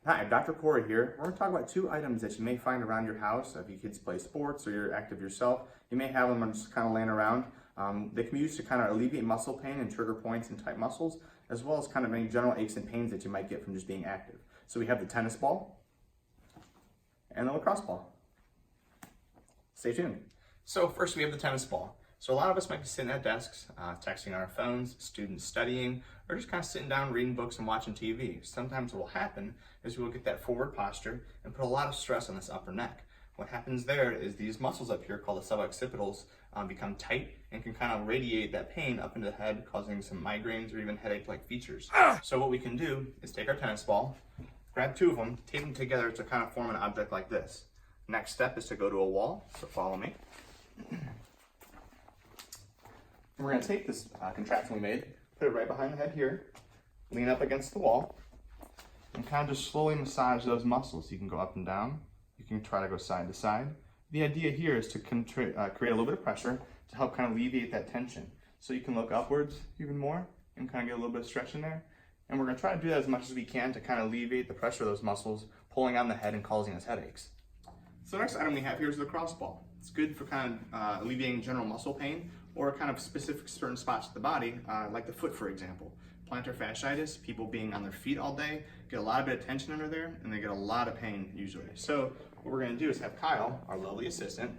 Hi, Dr. Cory here. We're going to talk about two items that you may find around your house. If you kids play sports or you're active yourself, you may have them just kind of laying around. They can be used to kind of alleviate muscle pain and trigger points in tight muscles, as well as kind of any general aches and pains that you might get from just being active. So we have the tennis ball and the lacrosse ball. Stay tuned. So first we have the tennis ball. So a lot of us might be sitting at desks, texting on our phones, students studying, or just kind of sitting down reading books and watching TV. Sometimes what will happen is we'll get that forward posture and put a lot of stress on this upper neck. What happens there is these muscles up here called the suboccipitals become tight and can kind of radiate that pain up into the head, causing some migraines or even headache-like features. So what we can do is take our tennis ball, grab two of them, tape them together to kind of form an object like this. Next step is to go to a wall, so follow me. We're going to take this contraption we made, put it right behind the head here, lean up against the wall, and kind of just slowly massage those muscles. You can go up and down. You can try to go side to side. The idea here is to create a little bit of pressure to help kind of alleviate that tension. So you can look upwards even more and kind of get a little bit of stretch in there. And we're going to try to do that as much as we can to kind of alleviate the pressure of those muscles pulling on the head and causing us headaches. So the next item we have here is the lacrosse ball. It's good for kind of alleviating general muscle pain or kind of specific certain spots of the body, like the foot, for example. Plantar fasciitis, people being on their feet all day, get a lot of bit of tension under there, and they get a lot of pain usually. So what we're gonna do is have Kyle, our lovely assistant,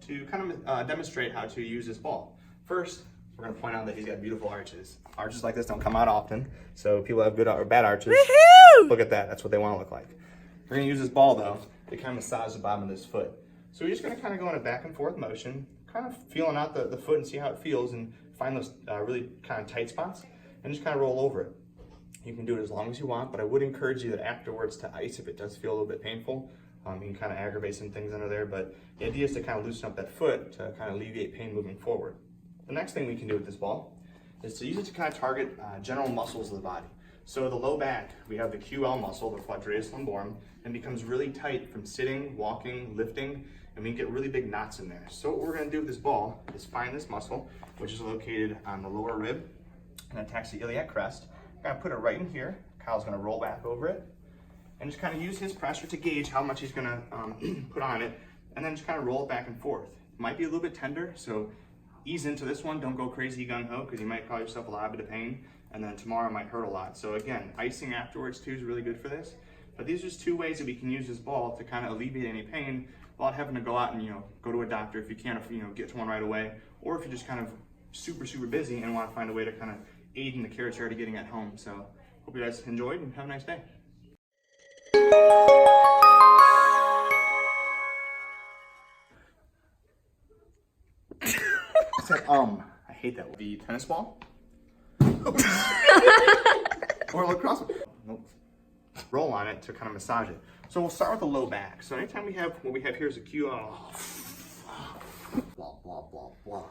to kind of demonstrate how to use this ball. First, we're gonna point out that he's got beautiful arches. Arches like this don't come out often, so people have good or bad arches. Woohoo! Look at that, that's what they wanna look like. We're gonna use this ball though to kind of massage the bottom of this foot. So we're just gonna kind of go in a back and forth motion, kind of feeling out the foot and see how it feels and find those really kind of tight spots and just kind of roll over it. You can do it as long as you want, but I would encourage you that afterwards to ice if it does feel a little bit painful. You can kind of aggravate some things under there, but the idea is to kind of loosen up that foot to kind of alleviate pain moving forward. The next thing we can do with this ball is to use it to kind of target general muscles of the body. So the low back, we have the QL muscle, the quadratus lumborum, and becomes really tight from sitting, walking, lifting, and we can get really big knots in there. So what we're gonna do with this ball is find this muscle, which is located on the lower rib and attacks the iliac crest. We're gonna put it right in here. Kyle's gonna roll back over it and just kind of use his pressure to gauge how much he's gonna put on it, and then just kind of roll it back and forth. It might be a little bit tender, so ease into this one. Don't go crazy gung-ho because you might cause yourself a lot of pain, and then tomorrow might hurt a lot. So again, icing afterwards too is really good for this. But these are just two ways that we can use this ball to kind of alleviate any pain without having to go out and go to a doctor if you can't get to one right away, or if you're just kind of super busy and want to find a way to kind of aid in the care that you're already getting at home. So hope you guys enjoyed and have a nice day. I said I hate that. The tennis ball or lacrosse ball. Nope. Roll on it to kind of massage it. So we'll start with the low back. So anytime we have, what we have here is a cue, blah, blah, blah, blah.